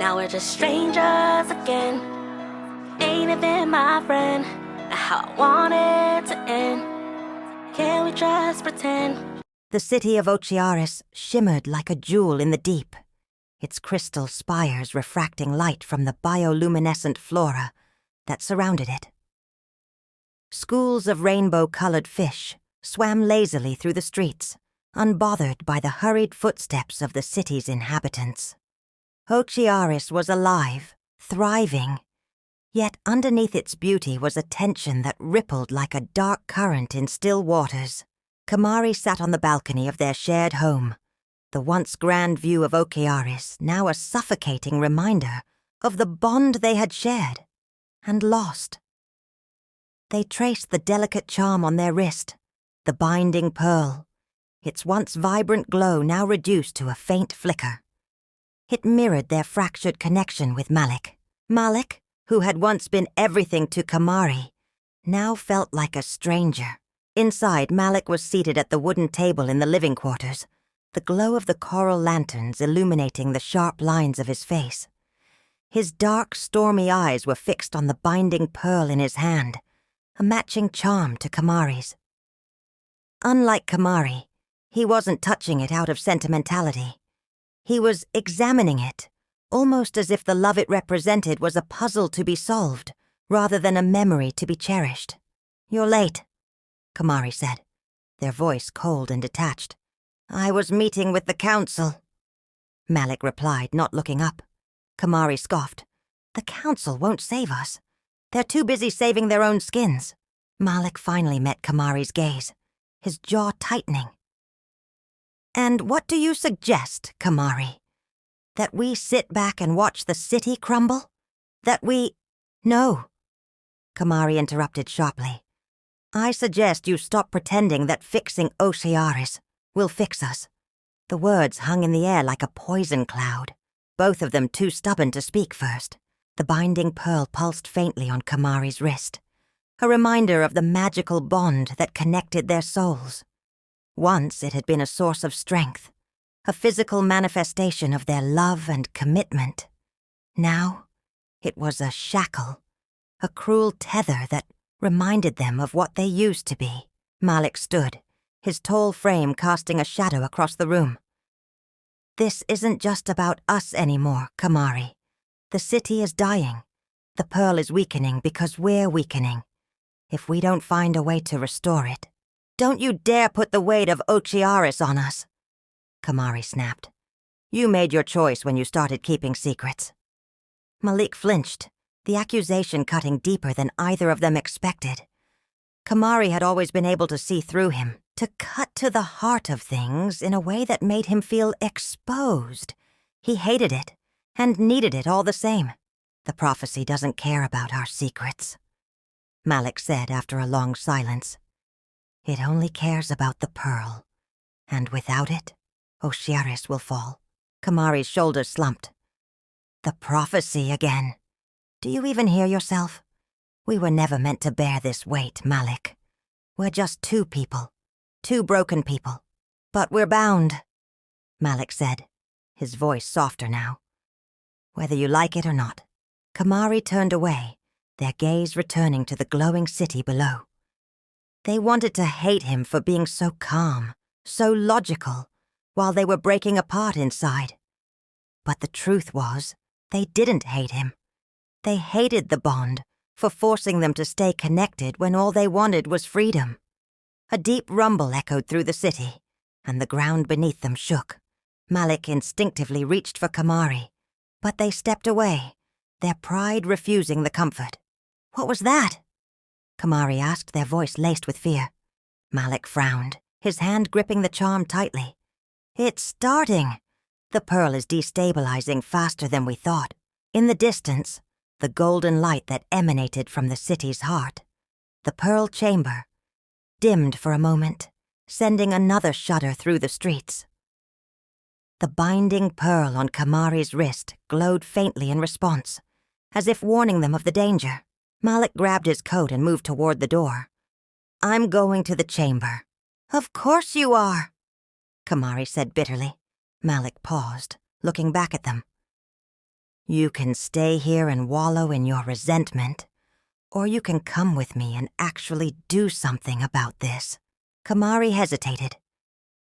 Now we're just strangers again. Ain't even my friend. Not how I want it to end. Can we just pretend? The city of Ocearis shimmered like a jewel in the deep, its crystal spires refracting light from the bioluminescent flora that surrounded it. Schools of rainbow-colored fish swam lazily through the streets, unbothered by the hurried footsteps of the city's inhabitants. Ocearis was alive, thriving, yet underneath its beauty was a tension that rippled like a dark current in still waters. Kamari sat on the balcony of their shared home, the once grand view of Ocearis now a suffocating reminder of the bond they had shared and lost. They traced the delicate charm on their wrist, the binding pearl, its once vibrant glow now reduced to a faint flicker. It mirrored their fractured connection with Malik. Malik, who had once been everything to Kamari, now felt like a stranger. Inside, Malik was seated at the wooden table in the living quarters, the glow of the coral lanterns illuminating the sharp lines of his face. His dark, stormy eyes were fixed on the binding pearl in his hand, a matching charm to Kamari's. Unlike Kamari, he wasn't touching it out of sentimentality. He was examining it, almost as if the love it represented was a puzzle to be solved, rather than a memory to be cherished. "You're late," Kamari said, their voice cold and detached. "I was meeting with the council," Malik replied, not looking up. Kamari scoffed. "The council won't save us. They're too busy saving their own skins." Malik finally met Kamari's gaze, his jaw tightening. "And what do you suggest, Kamari? That we sit back and watch the city crumble? That we—" "No," Kamari interrupted sharply. "I suggest you stop pretending that fixing Ocearis will fix us." The words hung in the air like a poison cloud, both of them too stubborn to speak first. The binding pearl pulsed faintly on Kamari's wrist, a reminder of the magical bond that connected their souls. Once it had been a source of strength, a physical manifestation of their love and commitment. Now it was a shackle, a cruel tether that reminded them of what they used to be. Malik stood, his tall frame casting a shadow across the room. "This isn't just about us anymore, Kamari. The city is dying. The pearl is weakening because we're weakening. If we don't find a way to restore it—" "Don't you dare put the weight of Ocearis on us," Kamari snapped. "You made your choice when you started keeping secrets." Malik flinched, the accusation cutting deeper than either of them expected. Kamari had always been able to see through him, to cut to the heart of things in a way that made him feel exposed. He hated it, and needed it all the same. "The prophecy doesn't care about our secrets," Malik said after a long silence. "It only cares about the pearl, and without it, Ocearis will fall." Kamari's shoulders slumped. "The prophecy again. Do you even hear yourself? We were never meant to bear this weight, Malik. We're just two people, two broken people. But we're bound," Malik said, his voice softer now. "Whether you like it or not." Kamari turned away, their gaze returning to the glowing city below. They wanted to hate him for being so calm, so logical, while they were breaking apart inside. But the truth was, they didn't hate him. They hated the bond for forcing them to stay connected when all they wanted was freedom. A deep rumble echoed through the city, and the ground beneath them shook. Malik instinctively reached for Kamari, but they stepped away, their pride refusing the comfort. "What was that?" Kamari asked, their voice laced with fear. Malik frowned, his hand gripping the charm tightly. "It's starting. The pearl is destabilizing faster than we thought." In the distance, the golden light that emanated from the city's heart, the pearl chamber, dimmed for a moment, sending another shudder through the streets. The binding pearl on Kamari's wrist glowed faintly in response, as if warning them of the danger. Malik grabbed his coat and moved toward the door. "I'm going to the chamber." "Of course you are," Kamari said bitterly. Malik paused, looking back at them. You can stay here and wallow in your resentment, or you can come with me and actually do something about this." Kamari hesitated.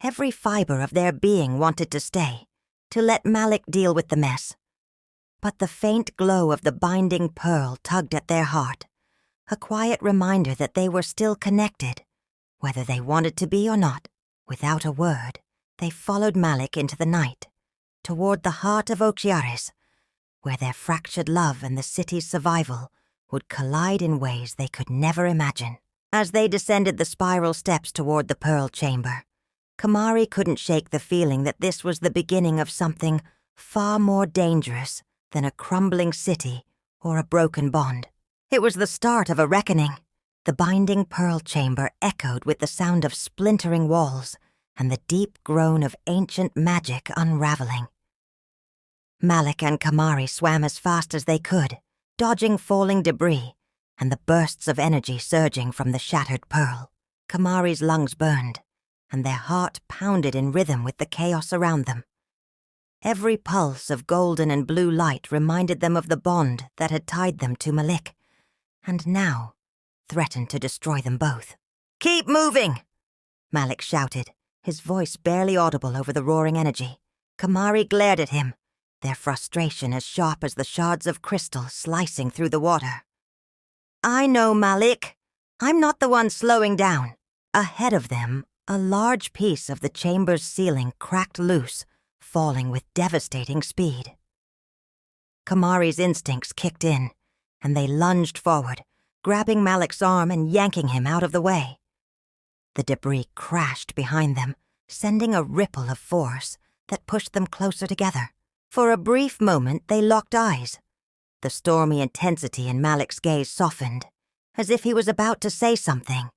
Every fiber of their being wanted to stay, to let Malik deal with the mess. But the faint glow of the binding pearl tugged at their heart, a quiet reminder that they were still connected, whether they wanted to be or not. Without a word, they followed Malik into the night, toward the heart of Ocearis, where their fractured love and the city's survival would collide in ways they could never imagine. As they descended the spiral steps toward the pearl chamber, Kamari couldn't shake the feeling that this was the beginning of something far more dangerous than a crumbling city or a broken bond. It was the start of a reckoning. The binding pearl chamber echoed with the sound of splintering walls and the deep groan of ancient magic unraveling. Malik and Kamari swam as fast as they could, dodging falling debris and the bursts of energy surging from the shattered pearl. Kamari's lungs burned, and their heart pounded in rhythm with the chaos around them. Every pulse of golden and blue light reminded them of the bond that had tied them to Malik, and now threatened to destroy them both. "Keep moving!" Malik shouted, his voice barely audible over the roaring energy. Kamari glared at him, their frustration as sharp as the shards of crystal slicing through the water. "I know, Malik. I'm not the one slowing down." Ahead of them, a large piece of the chamber's ceiling cracked loose, falling with devastating speed. Kamari's instincts kicked in, and they lunged forward, grabbing Malik's arm and yanking him out of the way. The debris crashed behind them, sending a ripple of force that pushed them closer together. For a brief moment, they locked eyes. The stormy intensity in Malik's gaze softened, as if he was about to say something.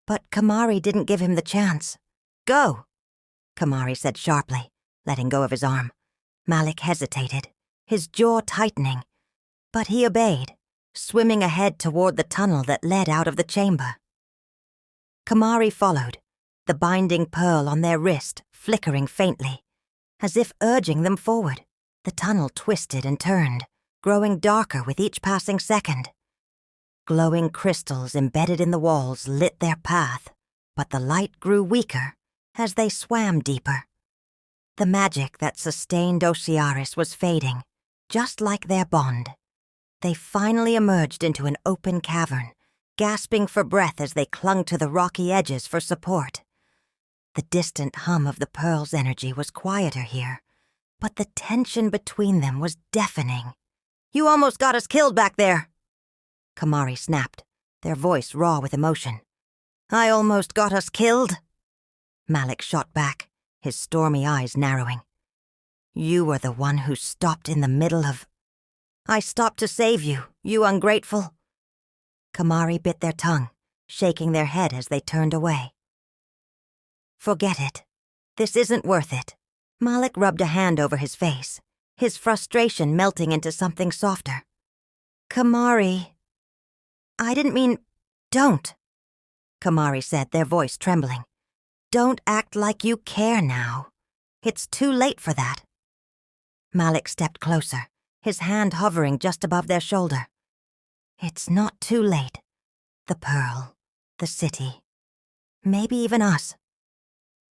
But Kamari didn't give him the chance. "Go," Kamari said sharply, letting go of his arm. Malik hesitated, his jaw tightening, but he obeyed, swimming ahead toward the tunnel that led out of the chamber. Kamari followed, the binding pearl on their wrist flickering faintly, as if urging them forward. The tunnel twisted and turned, growing darker with each passing second. Glowing crystals embedded in the walls lit their path, but the light grew weaker as they swam deeper. The magic that sustained Ocearis was fading, just like their bond. They finally emerged into an open cavern, gasping for breath as they clung to the rocky edges for support. The distant hum of the pearl's energy was quieter here, but the tension between them was deafening. "You almost got us killed back there," Kamari snapped, their voice raw with emotion. "I almost got us killed?" Malik shot back, his stormy eyes narrowing. "You were the one who stopped in the middle of—" "I stopped to save you, you ungrateful." Kamari bit their tongue, shaking their head as they turned away. "Forget it. This isn't worth it." Malik rubbed a hand over his face, his frustration melting into something softer. "Kamari, I didn't mean— Don't," Kamari said, their voice trembling. "Don't act like you care now. It's too late for that." Malik stepped closer, his hand hovering just above their shoulder. "It's not too late. The pearl, the city, maybe even us.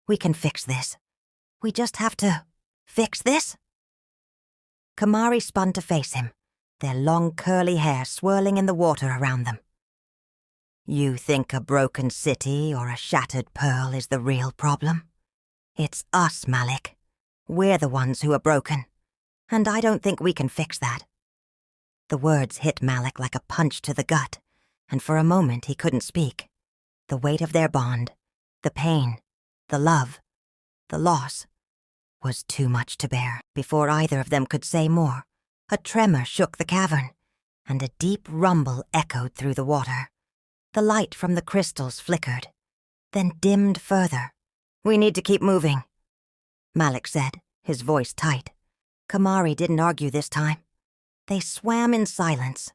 We can fix this. We just have to fix this." Kamari spun to face him, their long curly hair swirling in the water around them. "You think a broken city or a shattered pearl is the real problem? It's us, Malik. We're the ones who are broken, and I don't think we can fix that." The words hit Malik like a punch to the gut, and for a moment he couldn't speak. The weight of their bond, the pain, the love, the loss, was too much to bear. Before either of them could say more, a tremor shook the cavern, and a deep rumble echoed through the water. The light from the crystals flickered, then dimmed further. "We need to keep moving," Malik said, his voice tight. Kamari didn't argue this time. They swam in silence,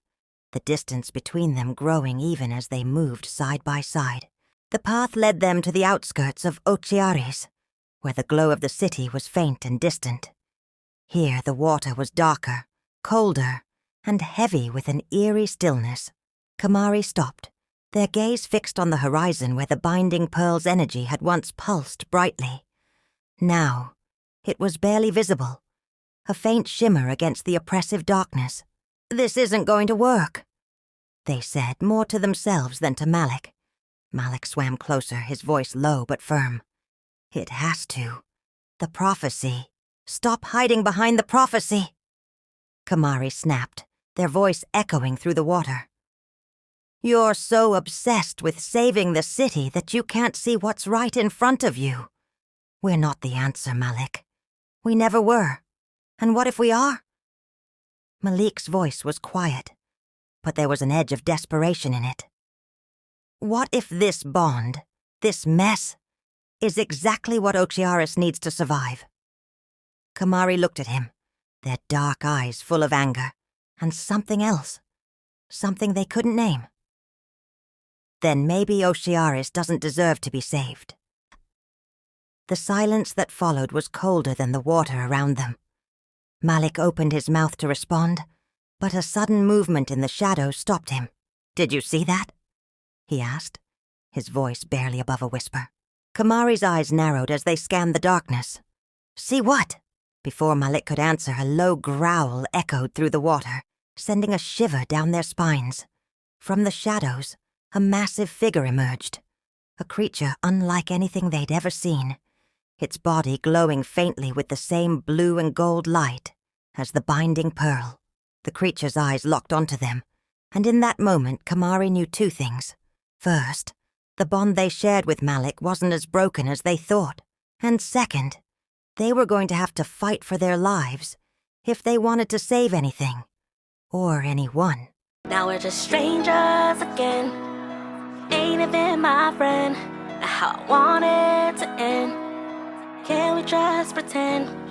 the distance between them growing even as they moved side by side. The path led them to the outskirts of Ocearis, where the glow of the city was faint and distant. Here the water was darker, colder and heavy with an eerie stillness. Kamari stopped, their gaze fixed on the horizon where the binding pearl's energy had once pulsed brightly. Now, it was barely visible, a faint shimmer against the oppressive darkness. "This isn't going to work," they said, more to themselves than to Malik. Malik swam closer, his voice low but firm. "It has to. The prophecy. Stop hiding behind the prophecy." Kamari snapped, their voice echoing through the water. "You're so obsessed with saving the city that you can't see what's right in front of you. We're not the answer, Malik. We never were. And what if we are?" Malik's voice was quiet, but there was an edge of desperation in it. "What if this bond, this mess, is exactly what Ocearis needs to survive?" Kamari looked at him, their dark eyes full of anger, and something else, something they couldn't name. "Then maybe Ocearis doesn't deserve to be saved." The silence that followed was colder than the water around them. Malik opened his mouth to respond, but a sudden movement in the shadows stopped him. "Did you see that?" he asked, his voice barely above a whisper. Kamari's eyes narrowed as they scanned the darkness. "See what?" Before Malik could answer, a low growl echoed through the water, sending a shiver down their spines. From the shadows, a massive figure emerged, a creature unlike anything they'd ever seen, its body glowing faintly with the same blue and gold light as the binding pearl. The creature's eyes locked onto them, and in that moment Kamari knew two things. First, the bond they shared with Malik wasn't as broken as they thought, and second, they were going to have to fight for their lives if they wanted to save anything, or anyone. Now we're just strangers again. Ain't even my friend. Not how I want it to end. Can we just pretend